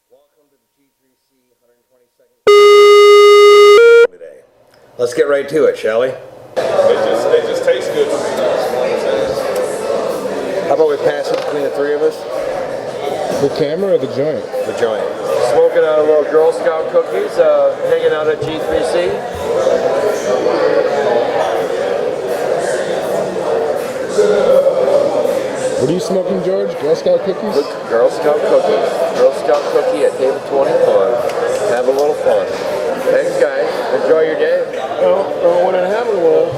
Welcome to the G3C 122nd today. Let's get right to it, shall we? It just tastes good to me. How about we pass it between the three of us? The camera or the joint? The joint. Smoking on a little Girl Scout cookies, hanging out at G3C. What are you smoking, George? Girl Scout cookies? Girl Scout cookies. Girl Scout cookie at table 21. Have a little fun. Thanks, guys. Enjoy your day. What had happened was,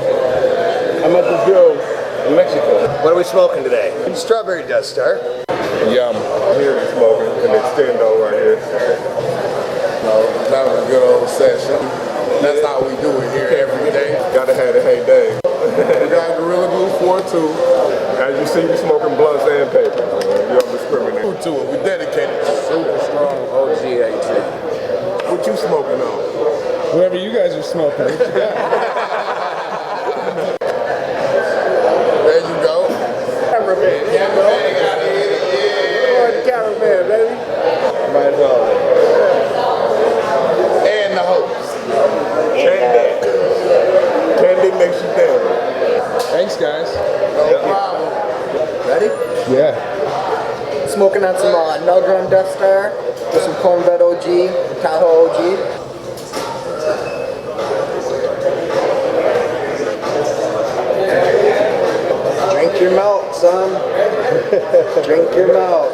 I met this girl in Mexico. What are we smoking today? Strawberry Death Star. Yeah, I'm here to smoking an extendo right here. That was a good old session. That's how we do it here every day. Gotta have a heyday. We got Gorilla Glue 4 too. As you see, we smoking blunts and paper. You don't discriminate. To it. We dedicated to it. Super strong OG18. What you smoking on? Whatever you guys are smoking. What you got? There you go. Cameraman. Cameraman, baby. Might as well. And the host. Candy makes you dance. Thanks, guys. No problem. Ready? Yeah. Smoking on some Nelgrum Death Star with some Cornbread OG, Tahoe OG. Drink your milk, son. Drink your milk.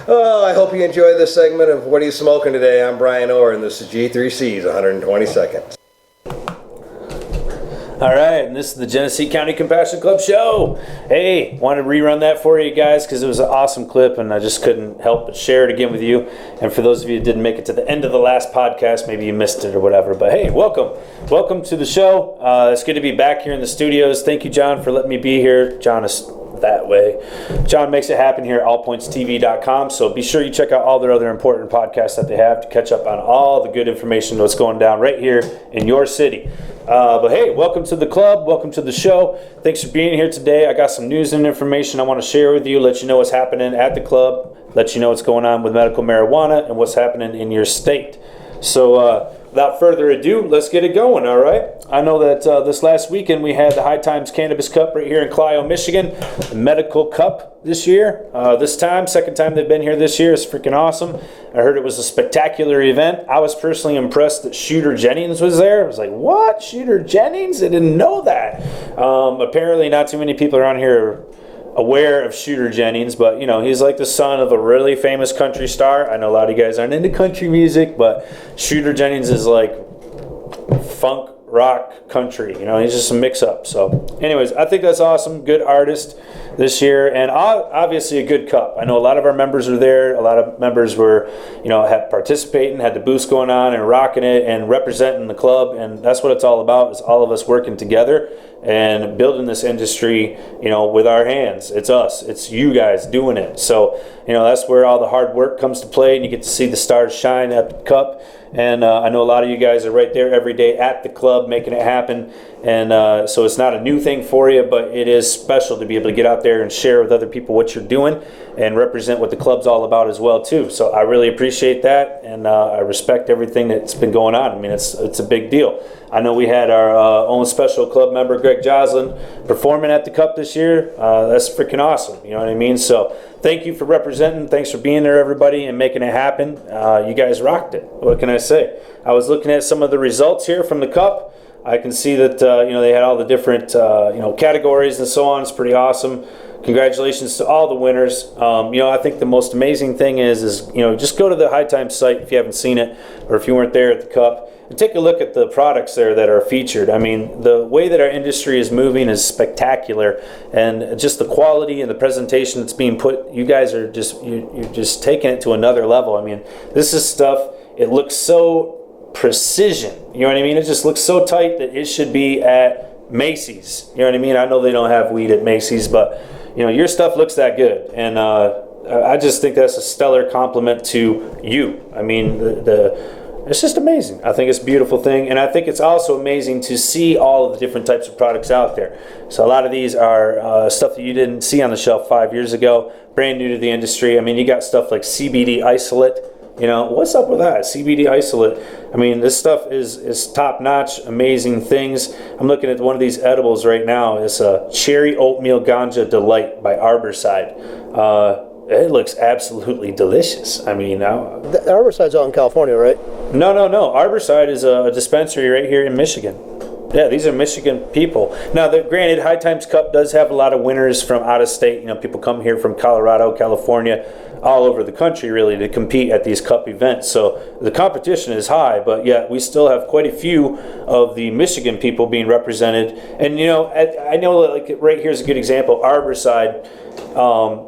Oh, I hope you enjoyed this segment of What Are You Smoking Today? I'm Brian Orr, and this is G3C's 120 Seconds. All right, and this is the Genesee County Compassion Club show. Hey, wanted to rerun that for you guys because it was an awesome clip, and I just couldn't help but share it again with you. And for those of you who didn't make it to the end of the last podcast, maybe you missed it or whatever. But hey, welcome to the show. It's good to be back here in the studios. Thank you, John, for letting me be here. John is that way. John makes it happen here at allpointstv.com. So be sure you check out all their other important podcasts that they have to catch up on all the good information that's going down right here in your city. But hey, welcome to the club. Welcome to the show. Thanks for being here today. I got some news and information I want to share with you, let you know what's happening at the club, let you know what's going on with medical marijuana and what's happening in your state. So without further ado, let's get it going, all right? I know that this last weekend we had the High Times Cannabis Cup right here in Clio, Michigan, the Medical Cup this year. Second time they've been here this year. It's freaking awesome. I heard it was a spectacular event. I was personally impressed that Shooter Jennings was there. I was like, what? Shooter Jennings? I didn't know that. Apparently not too many people around here are aware of Shooter Jennings, but you know, he's like the son of a really famous country star. I know a lot of you guys aren't into country music, but Shooter Jennings is like funk, rock, country. You know, he's just a mix-up. So anyways, I think that's awesome. Good artist this year, and obviously a good cup. I know a lot of our members are there. A lot of members were, you know, had participating, had the booths going on and rocking it and representing the club, and that's what it's all about, is all of us working together and building this industry, you know, with our hands. It's us. It's you guys doing it. So, you know, that's where all the hard work comes to play, and you get to see the stars shine at the cup. And I know a lot of you guys are right there every day at the club making it happen. And so it's not a new thing for you, but it is special to be able to get out there and share with other people what you're doing and represent what the club's all about as well too. So I really appreciate that, and I respect everything that's been going on. I mean, it's a big deal. I know we had our own special club member, Greg Joslin, performing at the Cup this year. That's freaking awesome. You know what I mean? So thank you for representing. Thanks for being there, everybody, and making it happen. You guys rocked it. What can I say? I was looking at some of the results here from the Cup. I can see that you know, they had all the different you know, categories and so on. It's pretty awesome. Congratulations to all the winners. You know, I think the most amazing thing is you know, just go to the High Times site if you haven't seen it, or if you weren't there at the Cup, and take a look at the products there that are featured. I mean, the way that our industry is moving is spectacular, and just the quality and the presentation that's being put, you guys are just, you're just taking it to another level. I mean, this is stuff, it looks so precision, you know what I mean? It just looks so tight that it should be at Macy's, you know what I mean? I know they don't have weed at Macy's, but you know, your stuff looks that good, and I just think that's a stellar compliment to you. I mean, it's just amazing. I think it's a beautiful thing, and I think it's also amazing to see all of the different types of products out there. So a lot of these are stuff that you didn't see on the shelf 5 years ago, brand new to the industry. I mean, you got stuff like CBD isolate. You know, what's up with that? CBD isolate. I mean, this stuff is top-notch, amazing things. I'm looking at one of these edibles right now. It's a Cherry Oatmeal Ganja Delight by Arborside. It looks absolutely delicious. I mean, The Arborside's out in California, right? no. Arborside is a dispensary right here in Michigan. Yeah, these are Michigan people. Now, granted, High Times Cup does have a lot of winners from out of state. You know, people come here from Colorado, California, all over the country, really, to compete at these cup events. So the competition is high, but yet we still have quite a few of the Michigan people being represented. And, you know, I know, like, right here's a good example. Arborside,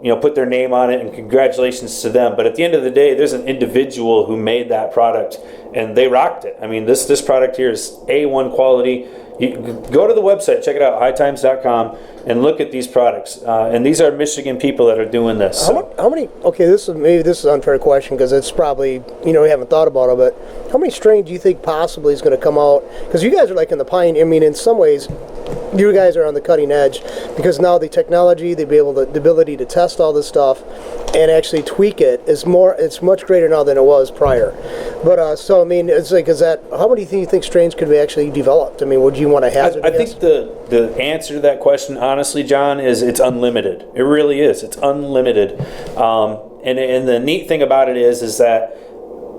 you know, put their name on it, and congratulations to them. But at the end of the day, there's an individual who made that product, and they rocked it. I mean, this product here is A1 quality. You go to the website, check it out, hightimes.com, and look at these products. And these are Michigan people that are doing this. So. How many? Okay, this is an unfair question because it's probably, you know, we haven't thought about it. But how many strains do you think possibly is going to come out? Because you guys are like in the pioneer. I mean, in some ways, you guys are on the cutting edge because now the technology, the ability to test all this stuff and actually tweak it is more. It's much greater now than it was prior. But so I mean, it's like, how many do you think strains could be actually developed? I mean, would you want to hazard? I think the answer to that question, honestly, John, is it's unlimited. It really is. It's unlimited. And the neat thing about it is that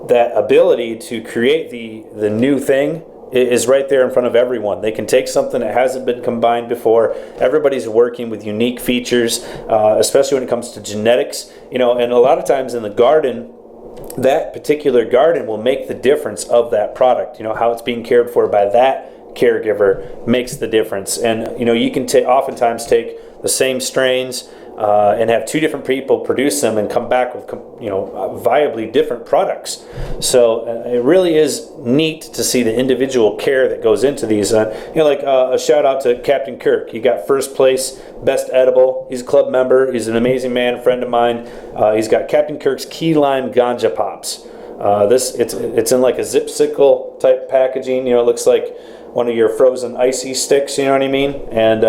ability to create the new thing is right there in front of everyone. They can take something that hasn't been combined before. Everybody's working with unique features, especially when it comes to genetics. You know, and a lot of times in the garden, that particular garden will make the difference of that product. You know, how it's being cared for by that caregiver makes the difference. And, you know, you can oftentimes take the same strains and have two different people produce them and come back with, you know, viably different products. So it really is neat to see the individual care that goes into these. You know, like a shout out to Captain Kirk. He got first place, best edible. He's a club member. He's an amazing man, friend of mine. He's got Captain Kirk's Key Lime Ganja Pops. It's in like a zipsicle type packaging. You know, it looks like one of your frozen icy sticks. You know what I mean? And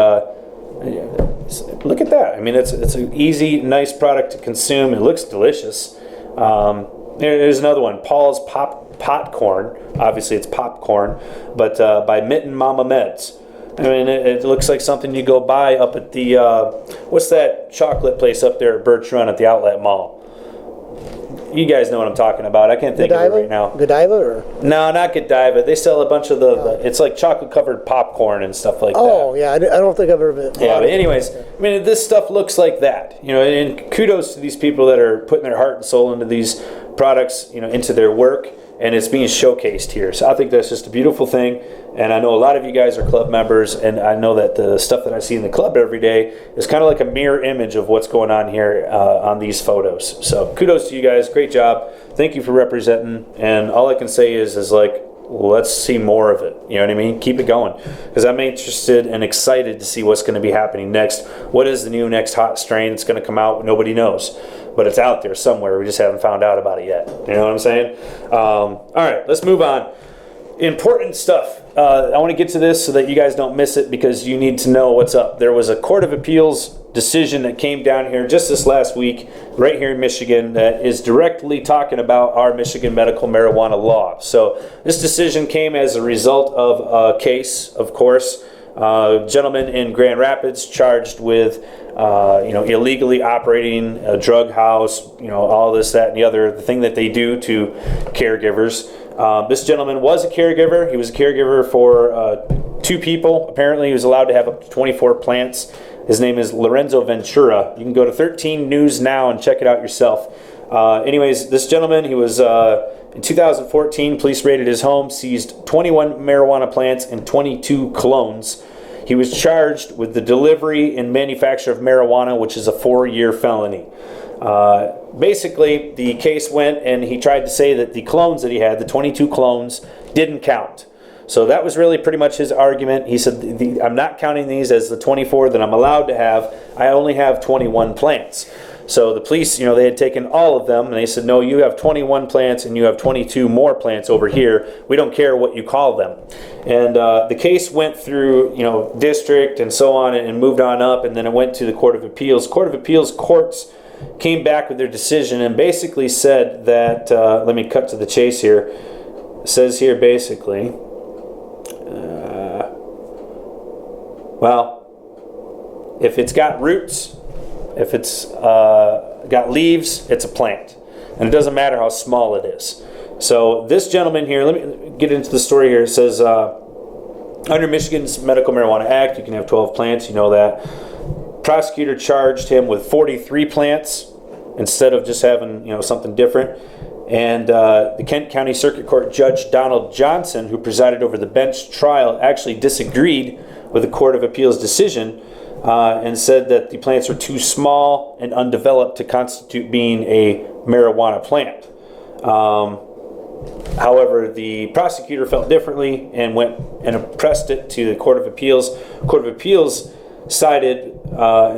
look at that. I mean, it's an easy, nice product to consume. It looks delicious. There's another one, Paul's Popcorn. Obviously, it's popcorn, but by Mitten Mama Meds. I mean, it looks like something you go buy up at the, what's that chocolate place up there at Birch Run at the Outlet Mall? You guys know what I'm talking about. I can't think of it right now. Godiva or? No, not Godiva. They sell a bunch of it's like chocolate-covered popcorn and stuff like that. Oh, yeah. I don't think I've ever been. Yeah, but anyways, I mean, this stuff looks like that. You know, and kudos to these people that are putting their heart and soul into these products, you know, into their work, and it's being showcased here. So I think that's just a beautiful thing. And I know a lot of you guys are club members, and I know that the stuff that I see in the club every day is kind of like a mirror image of what's going on here on these photos. So kudos to you guys. Great job. Thank you for representing. And all I can say is like, let's see more of it. You know what I mean? Keep it going. Because I'm interested and excited to see what's going to be happening next. What is the new next hot strain that's going to come out? Nobody knows. But it's out there somewhere. We just haven't found out about it yet. You know what I'm saying? All right, let's move on. Important stuff. I want to get to this so that you guys don't miss it because you need to know what's up. There was a Court of Appeals decision that came down here just this last week, right here in Michigan, that is directly talking about our Michigan medical marijuana law. So this decision came as a result of a case, of course. A gentleman in Grand Rapids charged with illegally operating a drug house, you know, all this, that, and the other, the thing that they do to caregivers. This gentleman was a caregiver. He was a caregiver for 2 people. Apparently, he was allowed to have up to 24 plants. His name is Lorenzo Ventura. You can go to 13 News Now and check it out yourself. Anyways, this gentleman, he was, in 2014, police raided his home, seized 21 marijuana plants and 22 clones. He was charged with the delivery and manufacture of marijuana, which is a 4-year felony. Basically, the case went and he tried to say that the clones that he had, the 22 clones, didn't count. So that was really pretty much his argument. He said, I'm not counting these as the 24 that I'm allowed to have. I only have 21 plants. So the police, they had taken all of them, and they said, no, you have 21 plants and you have 22 more plants over here. We don't care what you call them. And the case went through, district and so on, and moved on up, and then it went to the Court of Appeals. Court of Appeals courts came back with their decision and basically said that, let me cut to the chase here. It says here basically, well, if it's got roots, if it's got leaves, it's a plant. And it doesn't matter how small it is. So this gentleman here, let me get into the story here. It says, under Michigan's Medical Marijuana Act, you can have 12 plants, you know that. Prosecutor charged him with 43 plants instead of just having, something different. And the Kent County Circuit Court Judge Donald Johnson, who presided over the bench trial, actually disagreed with the Court of Appeals decision and said that the plants were too small and undeveloped to constitute being a marijuana plant. However, the prosecutor felt differently and went and pressed it to the Court of Appeals. Court of Appeals cited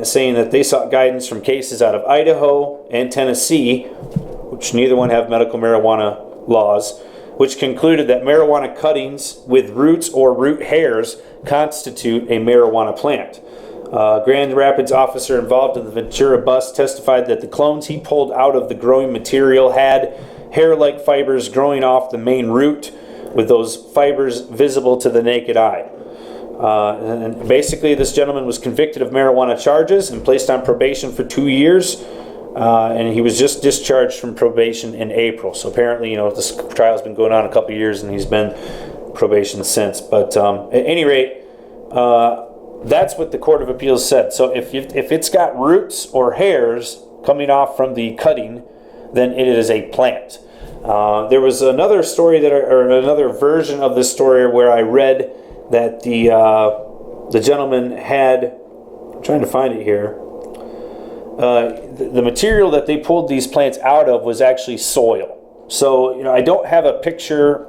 saying that they sought guidance from cases out of Idaho and Tennessee, which neither one have medical marijuana laws, which concluded that marijuana cuttings with roots or root hairs constitute a marijuana plant. Grand Rapids officer involved in the Ventura bust testified that the clones he pulled out of the growing material had hair-like fibers growing off the main root, with those fibers visible to the naked eye. And basically, this gentleman was convicted of marijuana charges and placed on probation for 2 years. And he was just discharged from probation in April. So apparently, this trial's been going on a couple of years, and he's been probation since. But at any rate, that's what the Court of Appeals said. So if it's got roots or hairs coming off from the cutting, then it is a plant. There was another story or another version of this story where I read that the gentleman had, I'm trying to find it here. The material that they pulled these plants out of was actually soil. So, I don't have a picture,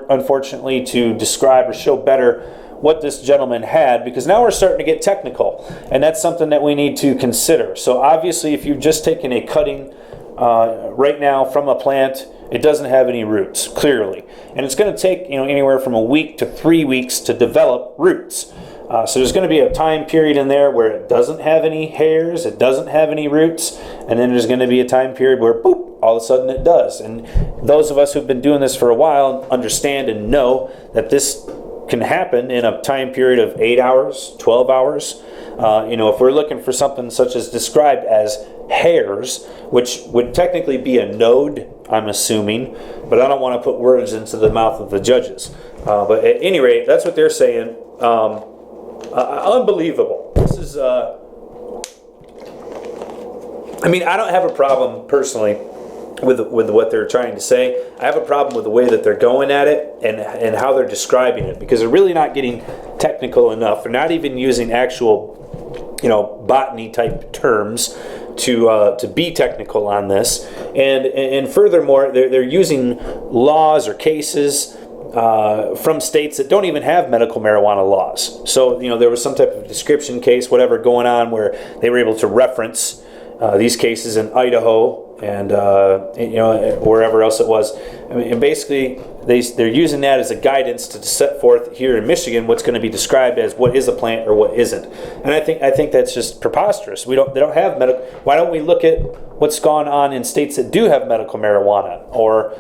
unfortunately, to describe or show better what this gentleman had, because now we're starting to get technical, and that's something that we need to consider. So obviously, if you've just taken a cutting right now from a plant, it doesn't have any roots, clearly. And it's going to take, anywhere from a week to 3 weeks to develop roots. So there's going to be a time period in there where it doesn't have any hairs, it doesn't have any roots, and then there's going to be a time period where, boop, all of a sudden it does. And those of us who've been doing this for a while understand and know that this can happen in a time period of 8 hours, 12 hours. If we're looking for something such as described as hairs, which would technically be a node, I'm assuming, but I don't want to put words into the mouth of the judges. But at any rate, that's what they're saying. Unbelievable. This is, I don't have a problem personally with what they're trying to say. I have a problem with the way that they're going at it and how they're describing it, because they're really not getting technical enough. They're not even using actual, botany type terms to be technical on this. And furthermore, they're using laws or cases from states that don't even have medical marijuana laws. So, there was some type of description case, whatever, going on where they were able to reference these cases in Idaho and wherever else it was. And basically, they're using that as a guidance to set forth here in Michigan what's going to be described as what is a plant or what isn't. And I think that's just preposterous. They don't have medical. Why don't we look at what's gone on in states that do have medical marijuana, or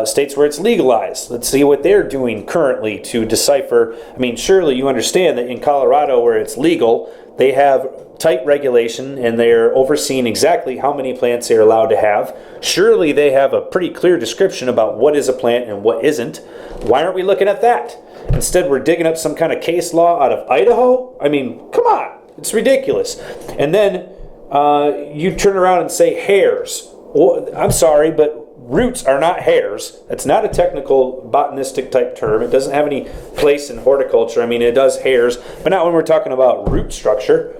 states where it's legalized? Let's see what they're doing currently to decipher. Surely you understand that in Colorado, where it's legal, they have tight regulation and they're overseeing exactly how many plants they're allowed to have. Surely they have a pretty clear description about what is a plant and what isn't. Why aren't we looking at that? Instead, we're digging up some kind of case law out of Idaho? Come on. It's ridiculous. And then you turn around and say hairs. Well, I'm sorry, but roots are not hairs. It's not a technical botanistic type term. It doesn't have any place in horticulture. It does hairs, but not when we're talking about root structure.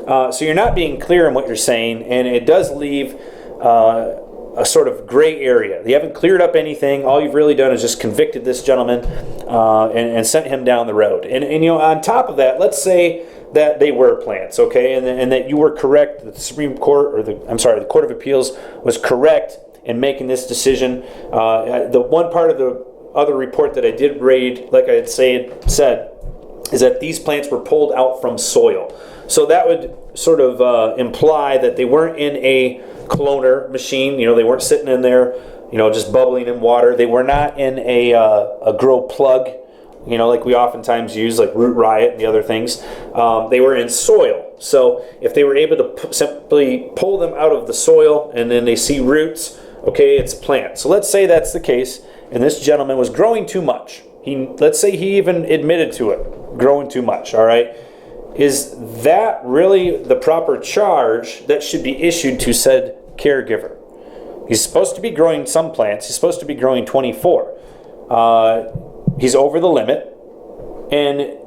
So you're not being clear in what you're saying, and it does leave a sort of gray area. You haven't cleared up anything. All you've really done is just convicted this gentleman and sent him down the road. And on top of that, let's say that they were plants, okay, and that you were correct. The Supreme Court, or the Court of Appeals was correct in making this decision. The one part of the other report that I did read, like I had said, is that these plants were pulled out from soil. So that would sort of imply that they weren't in a cloner machine. They weren't sitting in there, just bubbling in water. They were not in a grow plug, like we oftentimes use, like Root Riot and the other things. They were in soil. So if they were able to simply pull them out of the soil and then they see roots, okay, it's a plant. So let's say that's the case, and this gentleman was growing too much. Let's say he even admitted to it, growing too much, all right? Is that really the proper charge that should be issued to said caregiver? He's supposed to be growing some plants. He's supposed to be growing 24. He's over the limit. And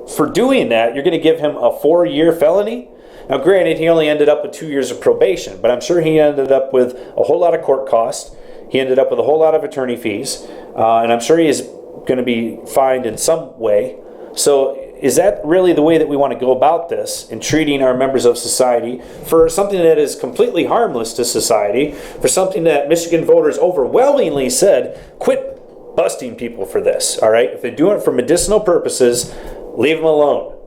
for doing that, you're going to give him a 4-year felony? Now, granted, he only ended up with 2 years of probation, but I'm sure he ended up with a whole lot of court costs. He ended up with a whole lot of attorney fees. And I'm sure he is going to be fined in some way. So is that really the way that we want to go about this in treating our members of society for something that is completely harmless to society, for something that Michigan voters overwhelmingly said, quit busting people for this, all right? If they're doing it for medicinal purposes, leave them alone.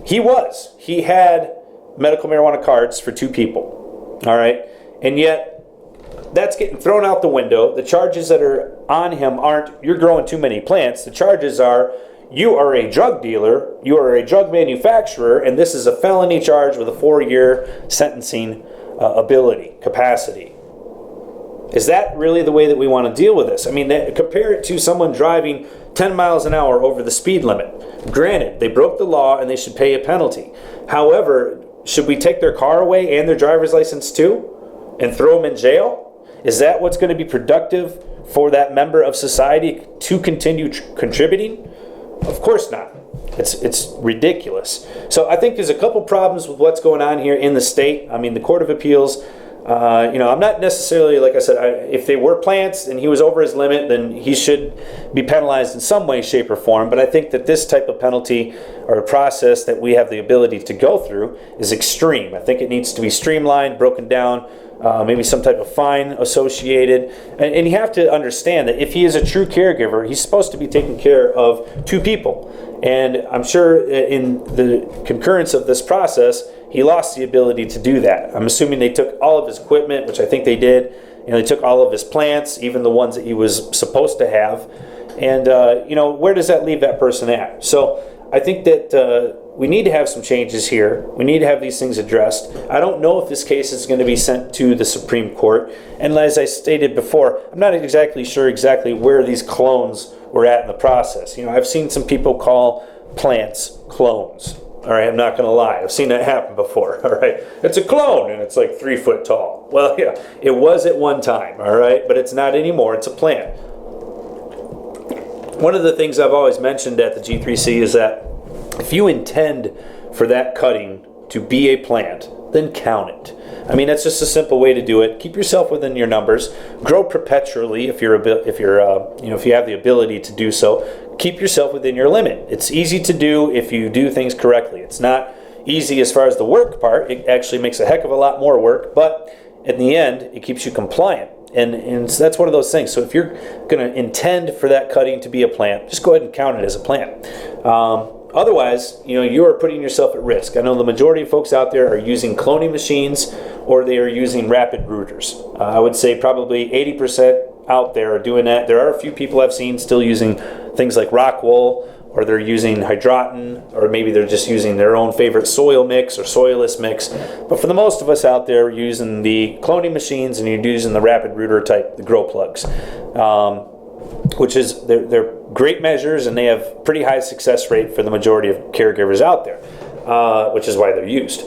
He had medical marijuana cards for 2 people, all right? And yet, that's getting thrown out the window. The charges that are on him aren't, you're growing too many plants. The charges are, you are a drug dealer, you are a drug manufacturer, and this is a felony charge with a 4-year sentencing capacity. Is that really the way that we want to deal with this? I mean, compare it to someone driving 10 miles an hour over the speed limit. Granted, they broke the law and they should pay a penalty. However, should we take their car away and their driver's license too and throw them in jail? Is that what's going to be productive for that member of society to continue contributing? Of course not. It's ridiculous. So I think there's a couple problems with what's going on here in the state. I mean, the Court of Appeals, I'm not necessarily, like I said, if they were plants and he was over his limit, then he should be penalized in some way, shape, or form. But I think that this type of penalty or process that we have the ability to go through is extreme. I think it needs to be streamlined, broken down, maybe some type of fine associated. And you have to understand that if he is a true caregiver, he's supposed to be taking care of 2 people. And I'm sure in the concurrence of this process, he lost the ability to do that. I'm assuming they took all of his equipment, which I think they did. They took all of his plants, even the ones that he was supposed to have. And, where does that leave that person at? So I think that we need to have some changes here. We need to have these things addressed. I don't know if this case is going to be sent to the Supreme Court. And as I stated before, I'm not exactly sure where these clones were at in the process. I've seen some people call plants clones. All right, I'm not going to lie. I've seen that happen before. All right, it's a clone and it's like 3 foot tall. Well, yeah, it was at one time. All right, but it's not anymore. It's a plant. One of the things I've always mentioned at the G3C is that if you intend for that cutting to be a plant, then count it. I mean, that's just a simple way to do it. Keep yourself within your numbers. Grow perpetually if you have the ability to do so. Keep yourself within your limit. It's easy to do if you do things correctly. It's not easy as far as the work part. It actually makes a heck of a lot more work, but in the end, it keeps you compliant. And so that's one of those things. So if you're going to intend for that cutting to be a plant, just go ahead and count it as a plant. Otherwise, you are putting yourself at risk. I know the majority of folks out there are using cloning machines or they are using rapid rooters. I would say probably 80% out there are doing that. There are a few people I've seen still using things like rock wool, or they're using hydroton, or maybe they're just using their own favorite soil mix or soilless mix. But for the most of us out there, we're using the cloning machines and you're using the rapid rooter type, the grow plugs. Which is, they're great measures and they have pretty high success rate for the majority of caregivers out there, which is why they're used.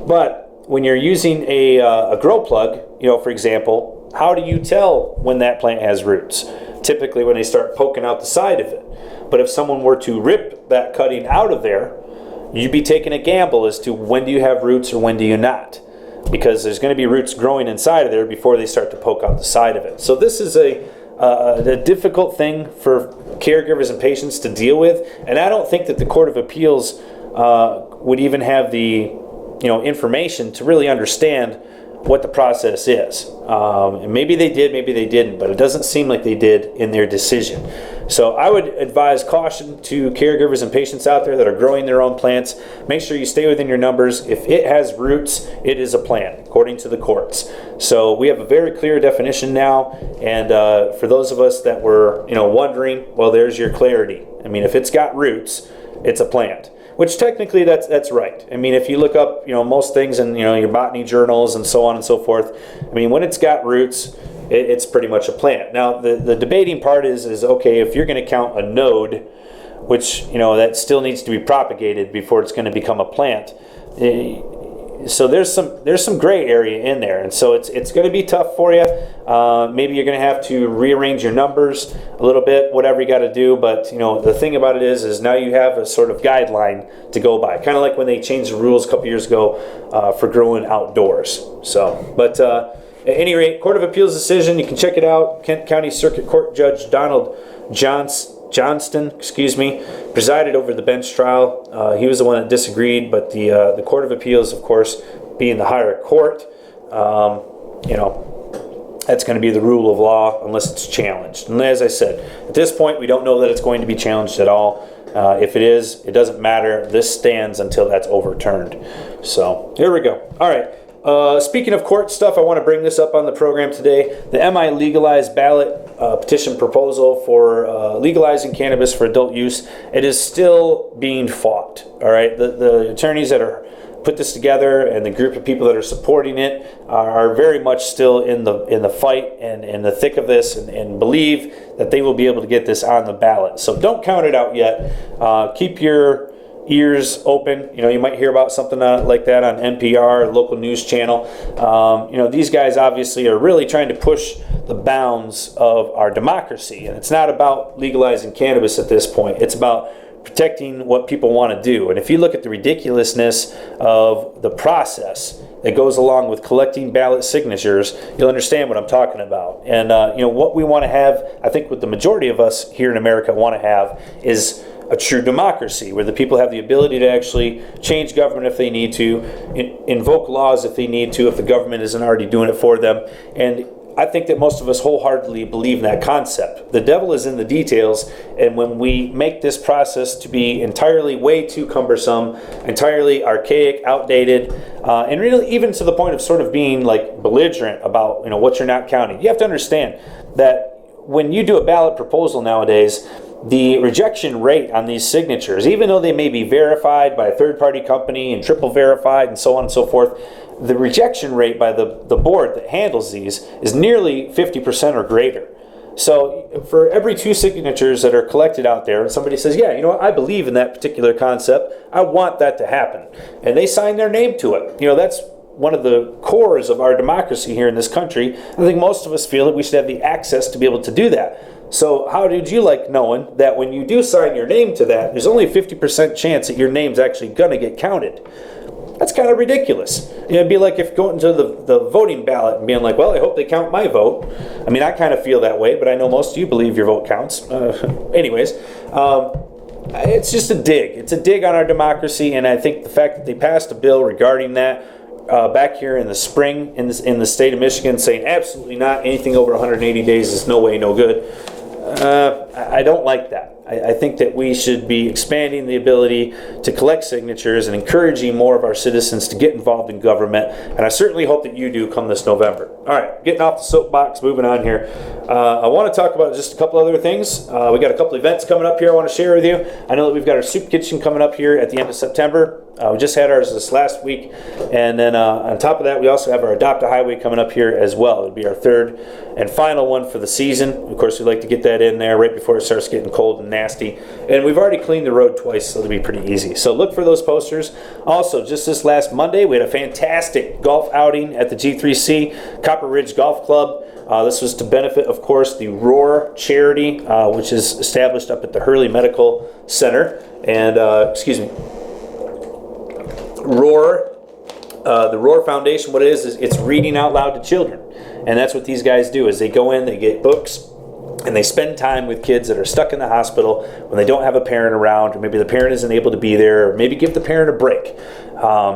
But when you're using a grow plug, for example, how do you tell when that plant has roots? Typically when they start poking out the side of it. But if someone were to rip that cutting out of there, you'd be taking a gamble as to when do you have roots or when do you not. because there's going to be roots growing inside of there before they start to poke out the side of it. So this is a difficult thing for caregivers and patients to deal with, and I don't think that the Court of Appeals would even have the information to really understand what the process is. And maybe they did, maybe they didn't, but it doesn't seem like they did in their decision. So I would advise caution to caregivers and patients out there that are growing their own plants. Make sure you stay within your numbers. If it has roots, it is a plant, according to the courts. So we have a very clear definition now, and for those of us that were wondering, well, there's your clarity. I mean, if it's got roots, it's a plant. Which technically that's right. I mean, if you look up most things in your botany journals and so on and so forth, I mean, when it's got roots, it's pretty much a plant. Now the debating part is okay, if you're going to count a node, which that still needs to be propagated before it's going to become a plant. So there's some gray area in there, and so it's going to be tough for you. Maybe you're going to have to rearrange your numbers a little bit, whatever you got to do. But the thing about it is now you have a sort of guideline to go by, kind of like when they changed the rules a couple years ago for growing outdoors. So, but at any rate, Court of Appeals decision, you can check it out. Kent County Circuit Court Judge Donald Johnston, presided over the bench trial. He was the one that disagreed, but the Court of Appeals, of course, being the higher court, that's going to be the rule of law unless it's challenged. And as I said, at this point, we don't know that it's going to be challenged at all. If it is, it doesn't matter. This stands until that's overturned. So here we go. All right. Speaking of court stuff, I want to bring this up on the program today. The MI legalized ballot petition proposal for legalizing cannabis for adult use, it is still being fought. All right, the attorneys that are put this together and the group of people that are supporting it are very much still in the fight and in the thick of this, and believe that they will be able to get this on the ballot. So don't count it out yet. Keep your ears open. You might hear about something like that on NPR, local news channel. These guys obviously are really trying to push the bounds of our democracy, and it's not about legalizing cannabis at this point. It's about protecting what people want to do. And if you look at the ridiculousness of the process that goes along with collecting ballot signatures, you'll understand what I'm talking about. And what we want to have, I think what the majority of us here in America want to have, is a true democracy where the people have the ability to actually change government if they need to, invoke laws if they need to, if the government isn't already doing it for them. And I think that most of us wholeheartedly believe in that concept. The devil is in the details, and when we make this process to be entirely way too cumbersome, entirely archaic, outdated, and really even to the point of sort of being like belligerent about what you're not counting. You have to understand that when you do a ballot proposal nowadays, the rejection rate on these signatures, even though they may be verified by a third-party company and triple verified and so on and so forth, the rejection rate by the board that handles these is nearly 50% or greater. So for every 2 signatures that are collected out there, and somebody says, yeah, I believe in that particular concept, I want that to happen, and they sign their name to it. That's one of the cores of our democracy here in this country. I think most of us feel that we should have the access to be able to do that. So how did you like knowing that when you do sign your name to that, there's only a 50% chance that your name's actually going to get counted? That's kind of ridiculous. It'd be like if going to the voting ballot and being like, well, I hope they count my vote. I mean, I kind of feel that way, but I know most of you believe your vote counts. Anyways, it's just a dig. It's a dig on our democracy, and I think the fact that they passed a bill regarding that back here in the spring in the state of Michigan, saying absolutely not, anything over 180 days is no way, no good. I don't like that. I think that we should be expanding the ability to collect signatures and encouraging more of our citizens to get involved in government, and I certainly hope that you do come this November. All right, getting off the soapbox, moving on here. I want to talk about just a couple other things. We got a couple events coming up here I want to share with you. I know that we've got our soup kitchen coming up here at the end of September. We just had ours this last week, and then on top of that, we also have our Adopt a Highway coming up here as well. It'll be our third and final one for the season. Of course, we like to get that in there right before it starts getting cold and nasty. And we've already cleaned the road twice, so it'll be pretty easy. So look for those posters. Also, just this last Monday, we had a fantastic golf outing at the G3C Copper Ridge Golf Club. This was to benefit, of course, the Roar charity, which is established up at the Hurley Medical Center. And, Roar the Roar Foundation, what it is it's reading out loud to children. And that's what these guys do, is they go in, they get books, and they spend time with kids that are stuck in the hospital when they don't have a parent around, or maybe the parent isn't able to be there, or maybe give the parent a break.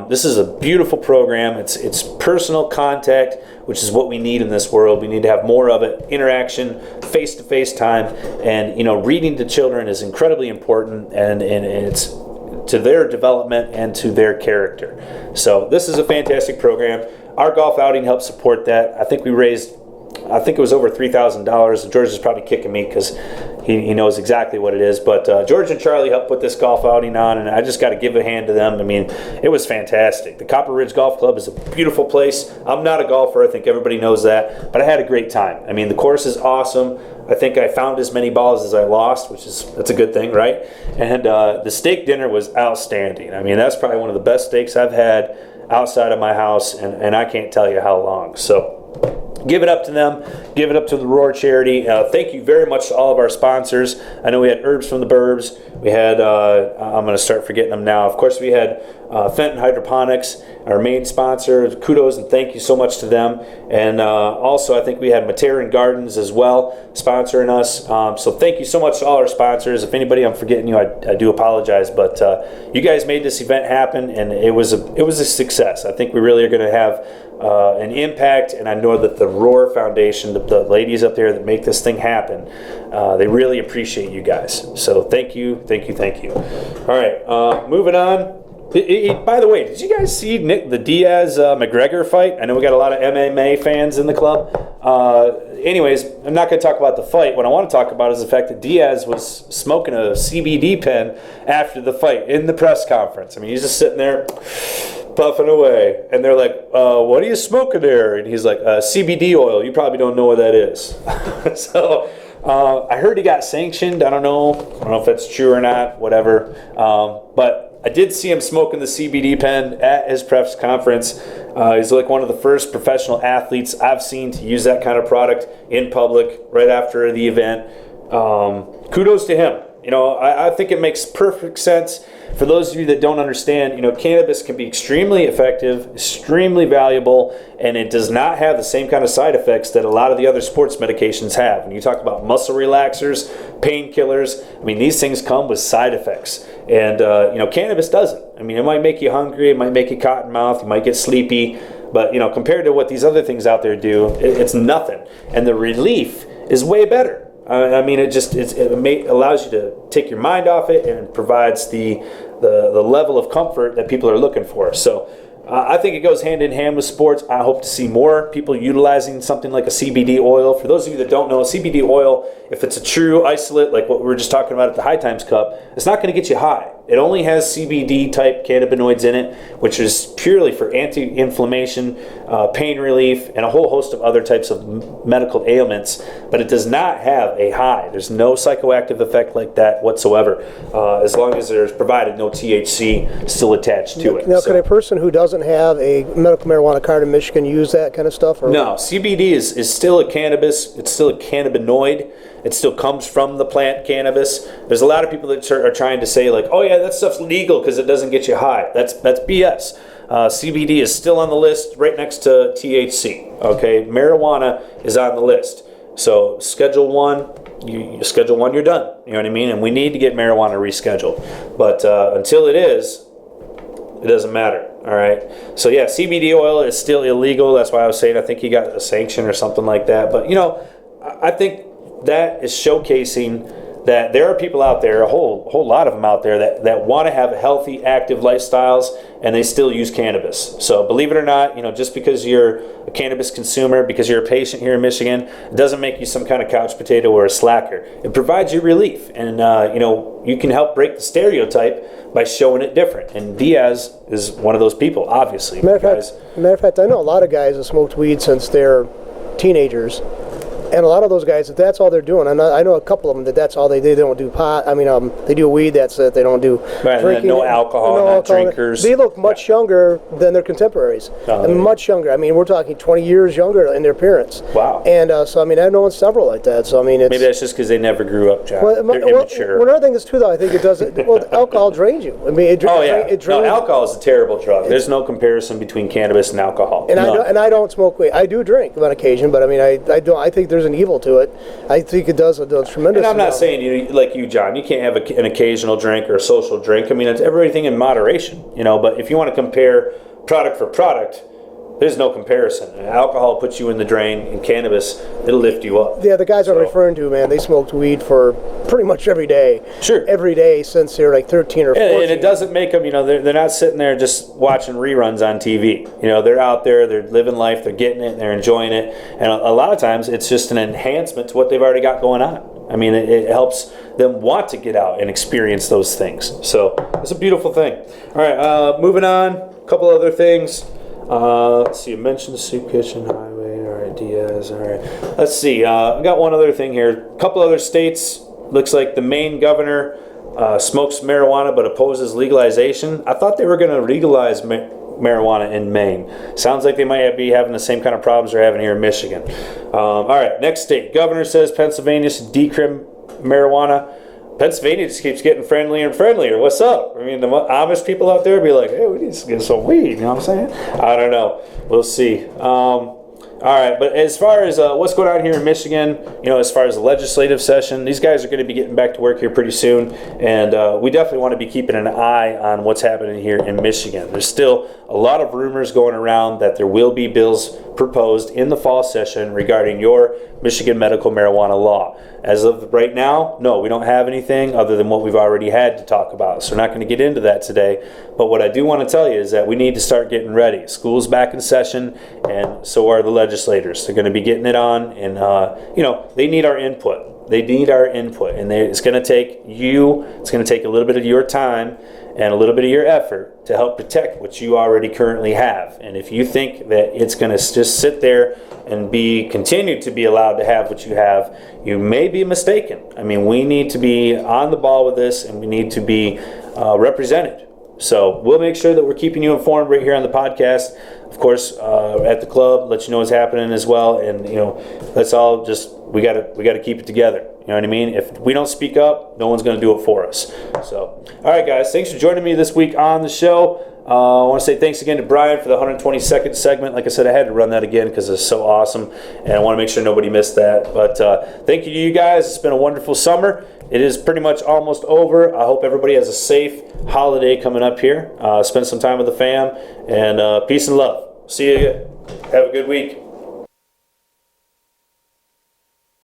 This is a beautiful program. It's personal contact, which is what we need in this world. We need to have more of it, interaction, face-to-face time, and reading to children is incredibly important, and it's to their development and to their character. So this is a fantastic program. Our golf outing helped support that. I think it was over $3,000. George is probably kicking me because he knows exactly what it is. But George and Charlie helped put this golf outing on, and I just got to give a hand to them. I mean, it was fantastic. The Copper Ridge Golf Club is a beautiful place. I'm not a golfer. I think everybody knows that. But I had a great time. I mean, the course is awesome. I think I found as many balls as I lost, that's a good thing, right? And the steak dinner was outstanding. I mean, that's probably one of the best steaks I've had outside of my house, and I can't tell you how long. So give it up to them. Give it up to the Roar charity. Thank you very much to all of our sponsors. I know we had Herbs from the Burbs. We had, I'm going to start forgetting them now. Of course, we had Fenton Hydroponics, our main sponsor. Kudos and thank you so much to them. And also, I think we had Materan Gardens as well sponsoring us. So thank you so much to all our sponsors. If anybody I'm forgetting you, I do apologize. But you guys made this event happen, and it was a success. I think we really are going to have an impact, and I know that the Roar Foundation, the ladies up there that make this thing happen, they really appreciate you guys. So thank you. All right, moving on. By the way, did you guys see the Diaz McGregor fight? I know we got a lot of MMA fans in the club. Anyways, I'm not going to talk about the fight. What I want to talk about is the fact that Diaz was smoking a CBD pen after the fight in the press conference. I mean, he's just sitting there puffing away, and they're like, what are you smoking there? And he's like, CBD oil. You probably don't know what that is. So I heard he got sanctioned. I don't know if that's true or not, whatever. But I did see him smoking the CBD pen at his press conference. He's like one of the first professional athletes I've seen to use that kind of product in public right after the event. Kudos to him. I think it makes perfect sense. For those of you that don't understand, cannabis can be extremely effective, extremely valuable, and it does not have the same kind of side effects that a lot of the other sports medications have. When you talk about muscle relaxers, painkillers, I mean, these things come with side effects. And, cannabis doesn't. I mean, it might make you hungry, it might make you cotton mouth, you might get sleepy, but, compared to what these other things out there do, it's nothing. And the relief is way better. I mean, it allows you to take your mind off it, and provides the level of comfort that people are looking for. So I think it goes hand in hand with sports. I hope to see more people utilizing something like a CBD oil. For those of you that don't know, CBD oil, if it's a true isolate, like what we were just talking about at the High Times Cup, it's not going to get you high. It only has CBD type cannabinoids in it, which is purely for anti-inflammation, pain relief, and a whole host of other types of medical ailments, but it does not have a high. There's no psychoactive effect like that whatsoever, as long as there's provided no THC still attached to it. Now, can a person who doesn't have a medical marijuana card in Michigan use that kind of stuff? Or no, CBD is still a cannabis. It's still a cannabinoid. It still comes from the plant cannabis. There's a lot of people that are trying to say, like, oh yeah, that stuff's legal because it doesn't get you high. That's BS. CBD is still on the list right next to THC. Okay, marijuana is on the list. So Schedule 1, you Schedule 1, you're done. You know what I mean? And we need to get marijuana rescheduled. But until it is, it doesn't matter. All right. So yeah, CBD oil is still illegal. That's why I was saying I think he got a sanction or something like that. But I think that is showcasing that there are people out there, a whole lot of them out there that want to have healthy, active lifestyles, and they still use cannabis. So believe it or not, just because you're a cannabis consumer, because you're a patient here in Michigan, it doesn't make you some kind of couch potato or a slacker. It provides you relief, and you can help break the stereotype by showing it different. And Diaz is one of those people, obviously. Matter of fact, I know a lot of guys that smoked weed since they're teenagers. And a lot of those guys, if that's all they're doing, and I know a couple of them that's all they do. They don't do pot. I mean, they do weed. That's it. They don't do Right, drinking. no alcohol, not drinkers. They look much younger than their contemporaries. Oh, I mean, much younger. I mean, we're talking 20 years younger in their appearance. Wow. And so, I mean, I've known several like that. So, I mean, it's... Maybe that's just because they never grew up, John. Well, They're immature. Another thing is, too, though, I think it does... Well, alcohol drains you. I mean, it Oh yeah, it drains... no, alcohol is a terrible drug. There's no comparison between cannabis and alcohol. And None. I don't smoke weed. I do drink on occasion, but I mean, I don't. I think there's an evil to it. I think it does a tremendous. And I'm not amount. saying like you, John. You can't have an occasional drink or a social drink. I mean, it's everything in moderation, you know. But if you want to compare product for product, there's no comparison. Alcohol puts you in the drain, and cannabis, it'll lift you up. Yeah, the guys I'm referring to, man, they smoked weed for pretty much every day. Sure. Every day since they were like 13 or 14. And it doesn't make them, you know, they're not sitting there just watching reruns on TV. You know, they're out there, they're living life, they're getting it, they're enjoying it. And a lot of times it's just an enhancement to what they've already got going on. I mean, it helps them want to get out and experience those things. So it's a beautiful thing. All right, moving on, a couple other things. Let's see, you mentioned the soup kitchen, highway, all right, Diaz, all right. Let's see, I got one other thing here. A couple other states, looks like the Maine governor smokes marijuana but opposes legalization. I thought they were going to legalize marijuana in Maine. Sounds like they might be having the same kind of problems they're having here in Michigan. All right, next state. Governor says Pennsylvania should decrim marijuana. Pennsylvania just keeps getting friendlier and friendlier. What's up? I mean, the Amish people out there be like, hey, we need to get some weed. You know what I'm saying? I don't know. We'll see. All right, but as far as what's going on here in Michigan, you know, as far as the legislative session, these guys are going to be getting back to work here pretty soon, and we definitely want to be keeping an eye on what's happening here in Michigan. There's still a lot of rumors going around that there will be bills proposed in the fall session regarding your Michigan medical marijuana law. As of right now, no, we don't have anything other than what we've already had to talk about, so we're not going to get into that today. But what I do want to tell you is that we need to start getting ready. School's back in session, and so are the legislators. They're going to be getting it on, and you know, they need our input. They need our input, and it's going to take you, it's going to take a little bit of your time and a little bit of your effort to help protect what you already currently have. And if you think that it's going to just sit there and continue to be allowed to have what you have, you may be mistaken. I mean, we need to be on the ball with this, and we need to be represented. So we'll make sure that we're keeping you informed right here on the podcast. Of course, at the club, let you know what's happening as well. And you know, let's all just we gotta keep it together. You know what I mean? If we don't speak up, no one's going to do it for us. So, all right, guys, thanks for joining me this week on the show. I want to say thanks again to Brian for the 122nd segment. Like I said, I had to run that again because it's so awesome, and I want to make sure nobody missed that. But thank you to you guys. It's been a wonderful summer. It is pretty much almost over. I hope everybody has a safe holiday coming up here. Spend some time with the fam, and peace and love. See you again. Have a good week.